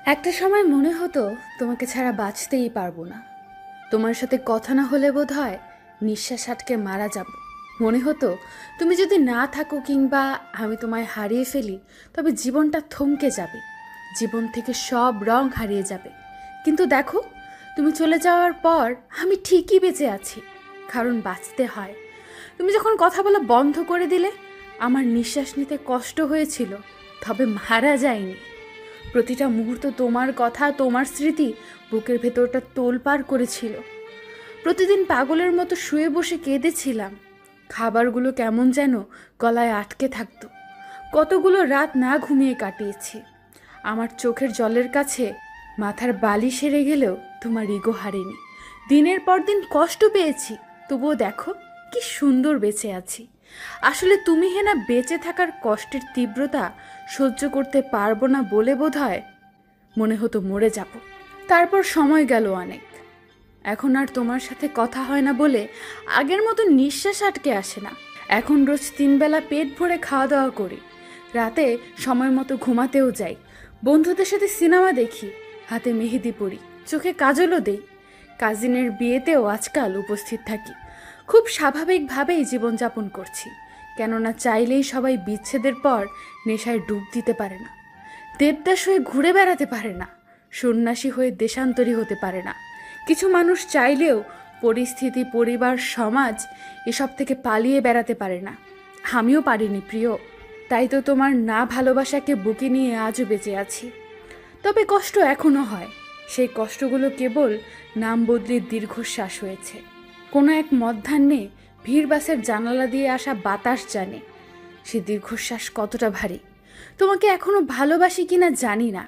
একটা সময় মনে হতো তোমাকে ছাড়া বাঁচতেই পারবো না। তোমার সাথে কথা না হলে বোধ হয় নিঃশ্বাস আটকে মারা যাব। মনে হতো তুমি যদি না থাকো কিংবা আমি তোমায় হারিয়ে ফেলি তবে জীবনটা থমকে যাবে, জীবন থেকে সব রং হারিয়ে যাবে। কিন্তু দেখো, তুমি চলে যাওয়ার পর আমি ঠিকই বেঁচে আছি, কারণ বাঁচতে হয়। তুমি যখন কথা বলা বন্ধ করে দিলে আমার নিঃশ্বাস নিতে কষ্ট হয়েছিল, তবে মারা যায়নি। প্রতিটা মুহূর্ত তোমার কথা, তোমার স্মৃতি বুকের ভেতরটা তোলপাড় করেছিল। প্রতিদিন পাগলের মতো শুয়ে বসে কেঁদেছিলাম। খাবারগুলো কেমন যেন গলায় আটকে থাকতো। কতগুলো রাত না ঘুমিয়ে কাটিয়েছি। আমার চোখের জলের কাছে মাথার বালি সেরে গেলেও তোমার ইগো হারেনি। দিনের পর দিন কষ্ট পেয়েছি, তবুও দেখো কি সুন্দর বেঁচে আছি। আসলে তুমি হেনা বেঁচে থাকার কষ্টের তীব্রতা সহ্য করতে পারবো না বলে বোধহয় মনে হতো মরে যাব। তারপর সময় গেল অনেক। এখন আর তোমার সাথে কথা হয় না বলে আগের মতো নিঃশ্বাস আটকে আসে না। এখন রোজ 3 বেলা পেট ভরে খাওয়া দাওয়া করি, রাতে সময় মতো ঘুমাতেও যাই, বন্ধুদের সাথে সিনেমা দেখি, হাতে মেহেদি পরি, চোখে কাজলও দেই। কাজিনের বিয়েতেও আজকাল উপস্থিত থাকি। খুব স্বাভাবিকভাবেই জীবনযাপন করছি, কেননা চাইলেই সবাই বিচ্ছেদের পর নেশায় ডুব দিতে পারে না, দেবদাস হয়ে ঘুরে বেড়াতে পারে না, সন্ন্যাসী হয়ে দেশান্তরী হতে পারে না। কিছু মানুষ চাইলেও পরিস্থিতি, পরিবার, সমাজ এসব থেকে পালিয়ে বেড়াতে পারে না। আমিও পারিনি প্রিয়, তাই তো তোমার না ভালোবাসাকে বুকে নিয়ে আজও বেঁচে আছি। তবে কষ্ট এখনো হয়, সেই কষ্টগুলো কেবল নাম বদলে দীর্ঘশ্বাস হয়েছে। কোনো এক মধ্যাহ্নে ভিড় বাসের জানালা দিয়ে আসা বাতাস জানে সে দীর্ঘশ্বাস কতটা ভারী। তোমাকে এখনো ভালোবাসি কিনা জানি না,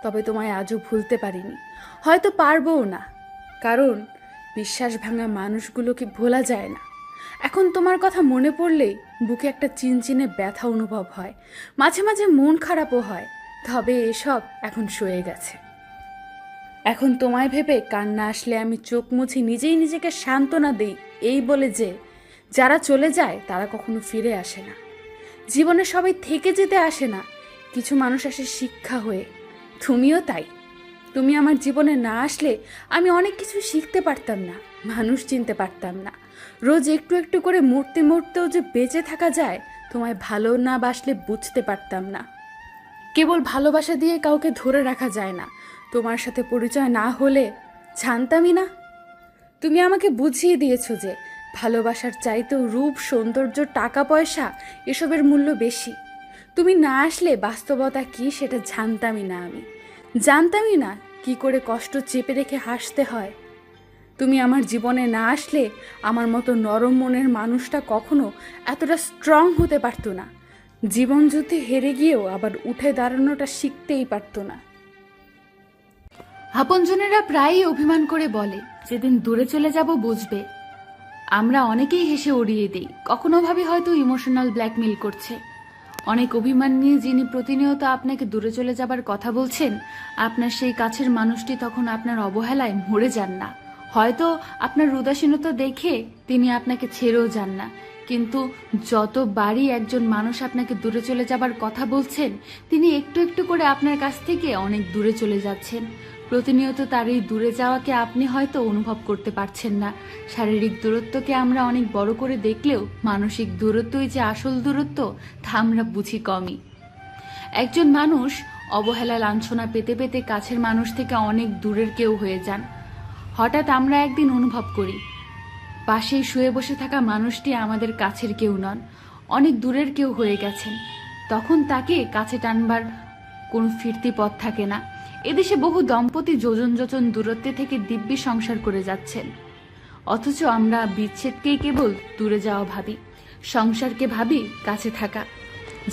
তবে তোমায় আজও ভুলতে পারিনি, হয়তো পারবও না, কারণ বিশ্বাস ভাঙা মানুষগুলোকে ভোলা যায় না। এখন তোমার কথা মনে পড়লেই বুকে একটা চিনচিনে ব্যথা অনুভব হয়, মাঝে মাঝে মন খারাপও হয়, তবে এসব এখন সয়ে গেছে। এখন তোমায় ভেবে কান্না আসলে আমি চোখ মুছি, নিজেই নিজেকে সান্ত্বনা দেই এই বলে যে যারা চলে যায় তারা কখনো ফিরে আসে না। জীবনে সবাই থেকে যেতে আসে না, কিছু মানুষ আসে শিক্ষা হয়ে। তুমিও তাই। তুমি আমার জীবনে না আসলে আমি অনেক কিছু শিখতে পারতাম না, মানুষ চিনতে পারতাম না। রোজ একটু একটু করে মরতে মরতেও যে বেঁচে থাকা যায় তোমায় ভালো না বাসলে বুঝতে পারতাম না। কেবল ভালোবাসা দিয়ে কাউকে ধরে রাখা যায় না, তোমার সাথে পরিচয় না হলে জানতামই না। তুমি আমাকে বুঝিয়ে দিয়েছো যে ভালোবাসার চাইতেও রূপ, সৌন্দর্য, টাকা পয়সা এসবের মূল্য বেশি। তুমি না আসলে বাস্তবতা কি সেটা জানতামই না। আমি জানতামই না কি করে কষ্ট চেপে রেখে হাসতে হয়। তুমি আমার জীবনে না আসলে আমার মতো নরম মনের মানুষটা কখনো এতটা স্ট্রং হতে পারতো না। জীবন যুদ্ধে হেরে গিয়েও আবার উঠে দাঁড়ানোটা শিখতেই পারতো না। আপনজনেরা প্রায়ই অভিমান করে বলে যেদিন দূরে চলে যাব বুঝবে। আমরা অনেকেই হেসে উড়িয়ে দিই, কখনো ভাবি হয়তো ইমোশনাল ব্ল্যাকমেল করছে। অনেক অভিমান নিয়ে যিনি প্রতিনিয়ত আপনাকে দূরে চলে যাবার কথা বলছেন, আপনার সেই কাছের মানুষটি তখন আপনার অবহেলায় মরে যান না। হয়তো আপনার উদাসীনতা দেখে তিনি আপনাকে ছেড়েও যান না, কিন্তু যতবারই একজন মানুষ আপনাকে দূরে চলে যাবার কথা বলছেন, তিনি একটু একটু করে আপনার কাছ থেকে অনেক দূরে চলে যাচ্ছেন। প্রতিনিয়ত তার এই দূরে যাওয়াকে আপনি হয়তো অনুভব করতে পারছেন না। শারীরিক দূরত্বকে আমরা অনেক বড় করে দেখলেও মানসিক দূরত্বই যে আসল দূরত্ব তা আমরা বুঝি কমই। একজন মানুষ অবহেলা, লাঞ্ছনা পেতে পেতে কাছের মানুষ থেকে অনেক দূরের কেউ হয়ে যান। হঠাৎ আমরা একদিন অনুভব করি পাশেই শুয়ে বসে থাকা মানুষটি আমাদের কাছের কেউ নন, অনেক দূরের কেউ হয়ে গেছেন। তখন তাকে কাছে টানবার কোনো ফিরতি পথ থাকে না। এদেশে বহু দম্পতি যোজন যোজন দূরত্বে থেকে দিব্যি সংসার করে যাচ্ছেন, অথচ আমরা বিচ্ছেদকেই কেবল দূরে যাওয়া ভাবি, সংসারকে ভাবি কাছে থাকা।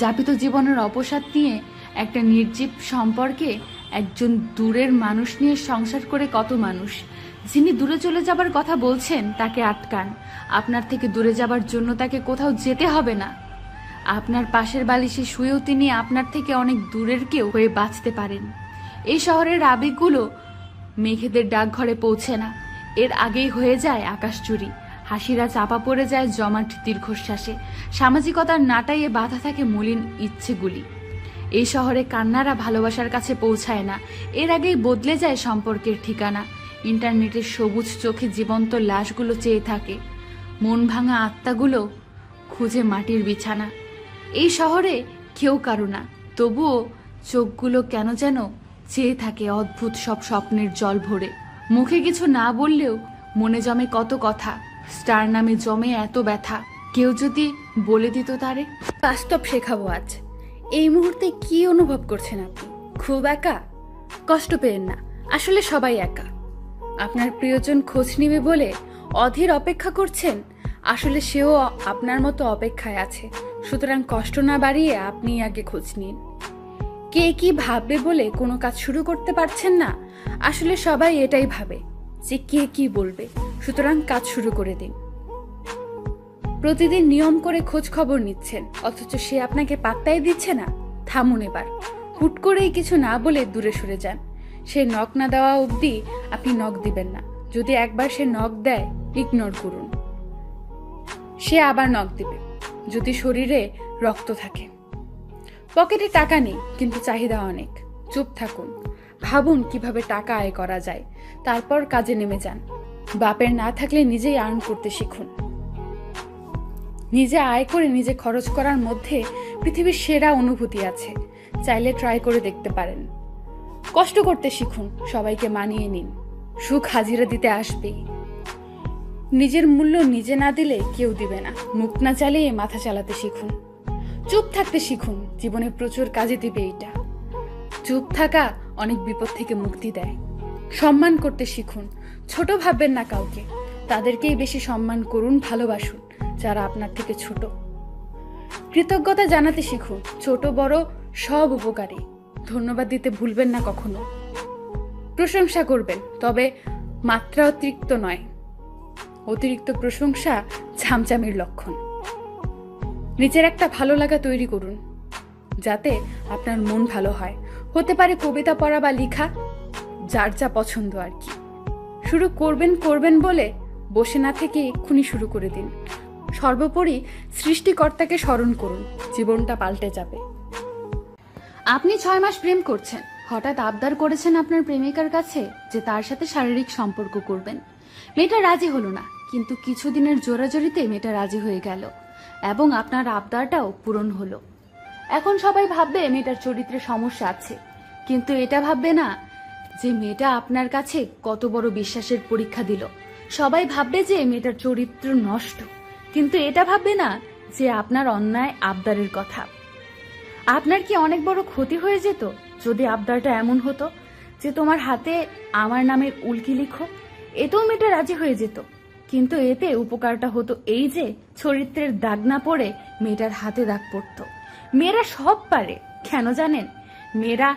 যাপিত জীবনের অবসাদ নিয়ে একটা নির্জীব সম্পর্কে একজন দূরের মানুষ নিয়ে সংসার করে কত মানুষ। যিনি দূরে চলে যাবার কথা বলছেন তাকে আটকান, আপনার থেকে দূরে যাবার জন্য তাকে কোথাও যেতে হবে না। আপনার পাশের বালিশে শুয়েও তিনি আপনার থেকে অনেক দূরের কেউ হয়ে বাঁচতে পারেন। এই শহরের আবেগগুলো মেঘেদের ডাকঘরে পৌঁছে না, এর আগেই হয়ে যায় আকাশচুরি। হাসিরা চাপা পড়ে যায় জমাট দীর্ঘশ্বাসে, সামাজিকতার নাটাইয়ে বাধা থাকে মলিন ইচ্ছেগুলি। এই শহরে কান্নারা ভালোবাসার কাছে পৌঁছায় না, এর আগেই বদলে যায় সম্পর্কের ঠিকানা। ইন্টারনেটের সবুজ চোখে জীবন্ত লাশগুলো চেয়ে থাকে, মন ভাঙা আত্মাগুলো খুঁজে মাটির বিছানা। এই শহরে কেউ কারো না, তবুও চোখগুলো কেন যেন চেয়ে থাকে অদ্ভুত সব স্বপ্নের জল ভরে। মুখে কিছু না বললেও মনে জমে কত কথা, স্টার নামে জমে এত ব্যথা। কেউ যদি বলে দিত তারে। বাস্তব শেখাবো আজ। এই মুহূর্তে কি অনুভব করছেন আপনি? খুব একা? কষ্ট পেয়েন না, আসলে সবাই একা। আপনার প্রিয়জন খোঁজ নিবে বলে অধীর অপেক্ষা করছেন, আসলে সেও আপনার মতো অপেক্ষায় আছে। সুতরাং কষ্ট না বাড়িয়ে আপনি আগে খোঁজ নিন। কে কি ভাববে বলে কোনো কাজ শুরু করতে পারছেন না, আসলে সবাই এটাই ভাবে যে কে কি বলবে। সুতরাং কাজ শুরু করে দিন। প্রতিদিন নিয়ম করে খোঁজ খবর নিচ্ছেন, অথচ সে আপনাকে পাত্তাই দিচ্ছে না। থামুন এবার। হুট করেই কিছু না বলে দূরে সরে যান। সে নক না দেওয়া অবধি আপনি নক দিবেন না। যদি একবার সে নক দেয়, ইগনোর করুন। সে আবার নক দিবে যদি শরীরে রক্ত থাকে। পকেটে টাকা নেই, কিন্তু চাহিদা অনেক। চুপ থাকুন, ভাবুন কিভাবে টাকা আয় করা যায়, তারপর কাজে নেমে যান। বাপের না থাকলে নিজেই আর্ন করতে শিখুন। নিজে আয় করে নিজে খরচ করার মধ্যে পৃথিবীর সেরা অনুভূতি আছে, চাইলে ট্রাই করে দেখতে পারেন। কষ্ট করতে শিখুন, সবাইকে মানিয়ে নিন। সুখ হাজিরা দিতে আসবেই। নিজের মূল্য নিজে না দিলে কেউ দিবে না। মুখ না চালিয়ে মাথা চালাতে শিখুন। চুপ থাকতে শিখুন, জীবনে প্রচুর কাজে দিবে এটা। চুপ থাকা অনেক বিপদ থেকে মুক্তি দেয়। সম্মান করতে শিখুন, ছোট ভাববেন না কাউকে। তাদেরকেই বেশি সম্মান করুন, ভালোবাসুন যারা আপনার থেকে ছোট। কৃতজ্ঞতা জানাতে শিখুন, ছোট বড় সব উপকারী। ধন্যবাদ দিতে ভুলবেন না কখনো। প্রশংসা করবেন, তবে মাত্রা অতিরিক্ত নয়। অতিরিক্ত প্রশংসা ঝামঝামির লক্ষণ। নিজের একটা ভালো লাগা তৈরি করুন, যাতে আপনার মন ভালো হয়। হতে পারে কবিতা পড়া বা লেখা, যার যা পছন্দ আর কি। শুরু করবেন বলে বসে না থেকে এক্ষুনি শুরু করে দিন। সর্বোপরি সৃষ্টিকর্তাকে স্মরণ করুন, জীবনটা পাল্টে যাবে। আপনি 6 মাস প্রেম করছেন, হঠাৎ আবদার করেছেন আপনার প্রেমিকার কাছে যে তার সাথে শারীরিক সম্পর্ক করবেন। মেয়েটা রাজি হলো না, কিন্তু কিছুদিনের জোরাজোরিতে মেয়েটা রাজি হয়ে গেল এবং আপনার আবদারটাও পূরণ হলো। এখন সবাই ভাববে মেয়েটার চরিত্রে সমস্যা আছে, কিন্তু এটা ভাববে না যে মেয়েটা আপনার কাছে কত বড় বিশ্বাসের পরীক্ষা দিল। সবাই ভাববে যে মেয়েটার চরিত্র নষ্ট, কিন্তু এটা ভাববে না যে আপনার অন্যায় আবদারের কথা। আপনার কি অনেক বড় ক্ষতি হয়ে যেত যদি আবদারটা এমন হতো যে তোমার হাতে আমার নামের উল্কি লিখো? এতেও মেয়েটা রাজি হয়ে যেত, কিন্তু এতে উপকারটা হতো এই যে চরিত্রের দাগ না পড়ে মেয়েটার হাতে দাগ পড়তো। মেয়েরা সব পারে, কেন জানেন? মেয়েরা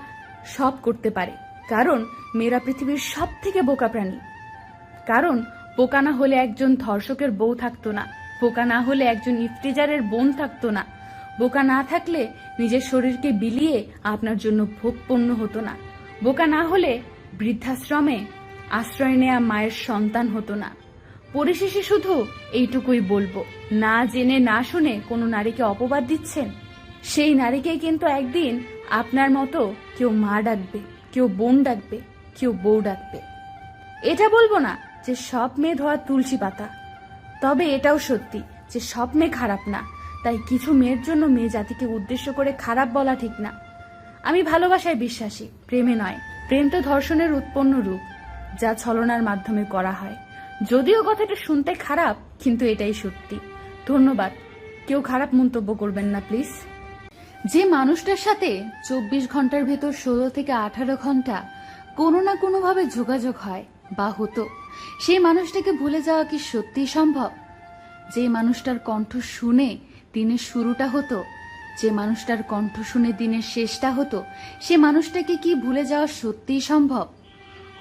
সব করতে পারে কারণ মেয়েরা পৃথিবীর সব থেকে বোকা প্রাণী। কারণ বোকা না হলে একজন ধর্ষকের বউ থাকতো না, বোকা না হলে একজন ইফতিজারের বোন থাকতো না, বোকা না থাকলে নিজের শরীরকে বিলিয়ে আপনার জন্য ভোগপণ্য হতো না, বোকা না হলে বৃদ্ধাশ্রমে আশ্রয় নেয়া মায়ের সন্তান হতো না। পরিশেষে শুধু এইটুকুই বলবো, না জেনে না শুনে কোনো নারীকে অপবাদ দিচ্ছেন, সেই নারীকে কিন্তু একদিন আপনার মতো কেউ মা ডাকবে, কেউ বোন ডাকবে, কেউ বউ ডাকবে। এটা বলবো না যে সব মেয়ে ধোয়া তুলসী পাতা, তবে এটাও সত্যি যে সব মেয়ে খারাপ না। তাই কিছু মেয়ের জন্য মেয়ে জাতিকে উদ্দেশ্য করে খারাপ বলা ঠিক না। আমি ভালোবাসায় বিশ্বাসী, প্রেমে নয়। প্রেম তো ধর্ষণের উৎপন্ন রূপ, যা ছলনার মাধ্যমে করা হয়। যদিও কথাটা শুনতে খারাপ, কিন্তু এটাই সত্যি। ধন্যবাদ। কেউ খারাপ মন্তব্য করবেন না প্লিজ। যে মানুষটার সাথে 24 ঘন্টার ভেতর 16 থেকে 18 ঘন্টা কোনো না কোনোভাবে যোগাযোগ হয় বা হতো, সেই মানুষটাকে ভুলে যাওয়া কি সত্যিই সম্ভব? যে মানুষটার কণ্ঠ শুনে দিনের শুরুটা হতো, যে মানুষটার কণ্ঠ শুনে দিনের শেষটা হতো, সে মানুষটাকে কি ভুলে যাওয়া সত্যিই সম্ভব?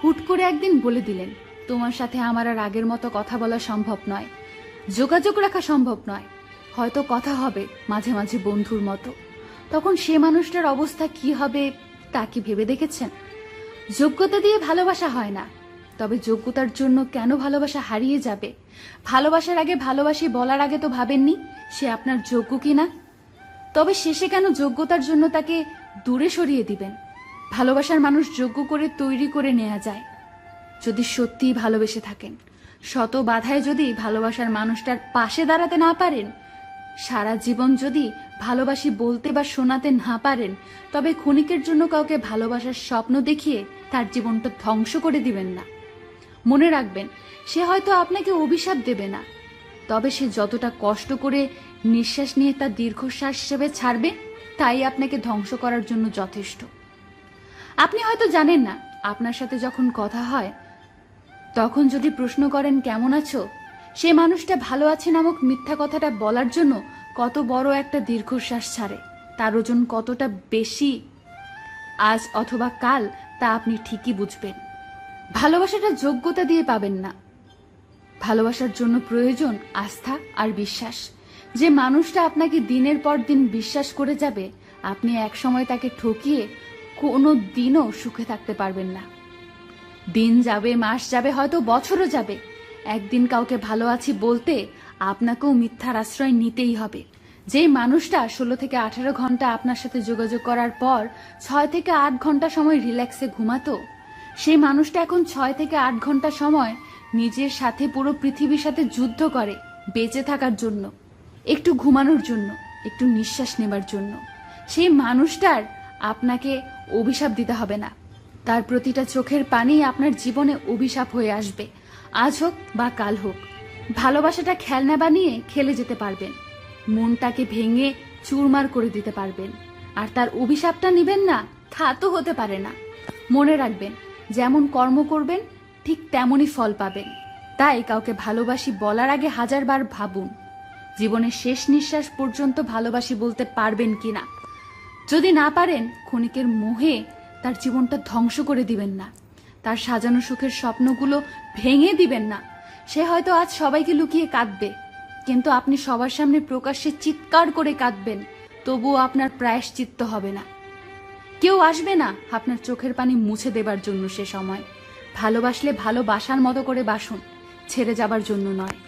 হুট করে একদিন বলে দিলেন, তোমার সাথে আমার আর আগের মতো কথা বলা সম্ভব নয়, যোগাযোগ রাখা সম্ভব নয়, হয়তো কথা হবে মাঝে মাঝে বন্ধুর মতো। তখন সে মানুষটার অবস্থা কি হবে তা কি ভেবে দেখেছেন? যোগ্যতা দিয়ে ভালোবাসা হয় না, তবে যোগ্যতার জন্য কেন ভালোবাসা হারিয়ে যাবে? ভালোবাসার আগে ভালোবাসি বলার আগে তো ভাবেননি সে আপনার যোগ্য কিনা? তবে শেষে কেন যোগ্যতার জন্য তাকে দূরে সরিয়ে দিবেন। ভালোবাসার মানুষ যোগ্য করে তৈরি করে নেওয়া যায় যদি সত্যিই ভালোবেসে থাকেন। শত বাধায় যদি ভালোবাসার মানুষটার পাশে দাঁড়াতে না পারেন, সারা জীবন যদি ভালোবাসি বলতে বা শোনাতে না পারেন, তবে ক্ষণিকের জন্য কাউকে ভালোবাসার স্বপ্ন দেখিয়ে তার জীবনটা ধ্বংস করে দিবেন না। মনে রাখবেন, সে হয়তো আপনাকে অভিশাপ দেবে না, তবে সে যতটা কষ্ট করে নিঃশ্বাস নিয়ে তার দীর্ঘশ্বাস হিসেবে ছাড়বে, তাই আপনাকে ধ্বংস করার জন্য যথেষ্ট। আপনি হয়তো জানেন না, আপনার সাথে যখন কথা হয় তখন যদি প্রশ্ন করেন কেমন আছো, সে মানুষটা ভালো আছে নামক মিথ্যা কথাটা বলার জন্য কত বড় একটা দীর্ঘশ্বাস ছাড়ে, তার ওজন কতটা বেশি আজ অথবা কাল তা আপনি ঠিকই বুঝবেন। ভালোবাসাটা যোগ্যতা দিয়ে পাবেন না। ভালোবাসার জন্য প্রয়োজন আস্থা আর বিশ্বাস। যে মানুষটা আপনাকে দিনের পর দিন বিশ্বাস করে যাবে, আপনি একসময় তাকে ঠকিয়ে কোনো দিনও সুখে থাকতে পারবেন না। দিন যাবে, মাস যাবে, হয়তো বছরও যাবে, একদিন কাউকে ভালো আছি বলতে আপনাকেও মিথ্যার আশ্রয় নিতেই হবে। যে মানুষটা 16 থেকে 18 ঘন্টা আপনার সাথে যোগাযোগ করার পর 6 থেকে 8 ঘন্টা সময় রিল্যাক্সে ঘুমাতো, সেই মানুষটা এখন 6 থেকে 8 ঘন্টা সময় নিজের সাথে পুরো পৃথিবীর সাথে যুদ্ধ করে বেঁচে থাকার জন্য, একটু ঘুমানোর জন্য, একটু নিঃশ্বাস নেবার জন্য। সেই মানুষটার আপনাকে অভিশাপ দিতে হবে না। তার প্রতিটা চোখের পানি আপনার জীবনে অভিশাপ হয়ে আসবে, আজ হোক বা কাল হোক। ভালোবাসাটা খেলনা বানিয়ে খেলে যেতে পারবেন, মনটাকে ভেঙে চুরমার করে দিতে পারবেন, আর তার অভিশাপটা নিবেন না, তা তো হতে পারে না। মনে রাখবেন, যেমন কর্ম করবেন ঠিক তেমনই ফল পাবেন। তাই কাউকে ভালোবাসি বলার আগে 1000 বার ভাবুন, জীবনের শেষ নিঃশ্বাস পর্যন্ত ভালোবাসি বলতে পারবেন কিনা। যদি না পারেন, ক্ষণিকের মোহে তার জীবনটা ধ্বংস করে দিবেন না, তার সাজানো সুখের স্বপ্নগুলো ভেঙে দিবেন না। সে হয়তো আজ সবাইকে লুকিয়ে কাঁদবে, কিন্তু আপনি সবার সামনে প্রকাশ্যে চিৎকার করে কাঁদবেন, তবুও আপনার প্রায়শ্চিত্ত হবে না। কেউ আসবে না আপনার চোখের পানি মুছে দেবার জন্য। সে সময় ভালোবাসলে ভালোবাসার মতো করে বাসুন, ছেড়ে যাবার জন্য নয়।